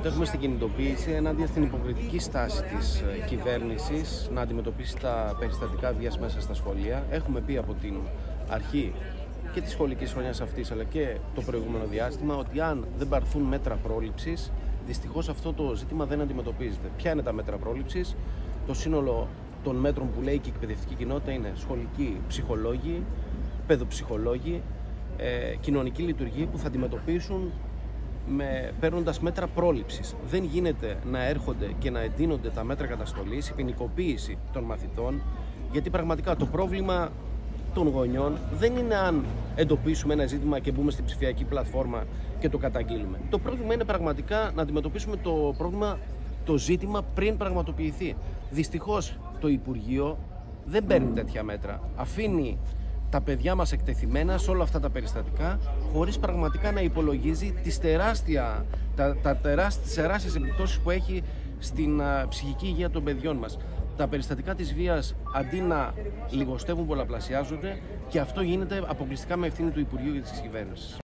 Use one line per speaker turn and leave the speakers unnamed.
Έχουμε στην κινητοποίηση ενάντια στην υποκριτική στάση της κυβέρνησης να αντιμετωπίσει τα περιστατικά βίας μέσα στα σχολεία. Έχουμε πει από την αρχή και της σχολικής χρονιάς αυτής αλλά και το προηγούμενο διάστημα ότι αν δεν πάρθουν μέτρα πρόληψης, δυστυχώς αυτό το ζήτημα δεν αντιμετωπίζεται. Ποια είναι τα μέτρα πρόληψης? Το σύνολο των μέτρων που λέει και η εκπαιδευτική κοινότητα είναι σχολικοί ψυχολόγοι, παιδοψυχολόγοι, κοινωνική λειτουργία που θα αντιμετωπίσουν παίρνοντας μέτρα πρόληψης. Δεν γίνεται να έρχονται και να εντείνονται τα μέτρα καταστολής, η ποινικοποίηση των μαθητών, γιατί πραγματικά το πρόβλημα των γονιών δεν είναι αν εντοπίσουμε ένα ζήτημα και μπούμε στην ψηφιακή πλατφόρμα και το καταγγείλουμε. Το πρόβλημα είναι πραγματικά να αντιμετωπίσουμε το ζήτημα πριν πραγματοποιηθεί. Δυστυχώς το Υπουργείο δεν παίρνει τέτοια μέτρα. Αφήνει τα παιδιά μας εκτεθειμένα σε όλα αυτά τα περιστατικά, χωρίς πραγματικά να υπολογίζει τις τεράστιες επιπτώσεις που έχει στην ψυχική υγεία των παιδιών μας. Τα περιστατικά της βίας, αντί να λιγοστεύουν, πολλαπλασιάζονται, και αυτό γίνεται αποκλειστικά με ευθύνη του Υπουργείου και της κυβέρνησης.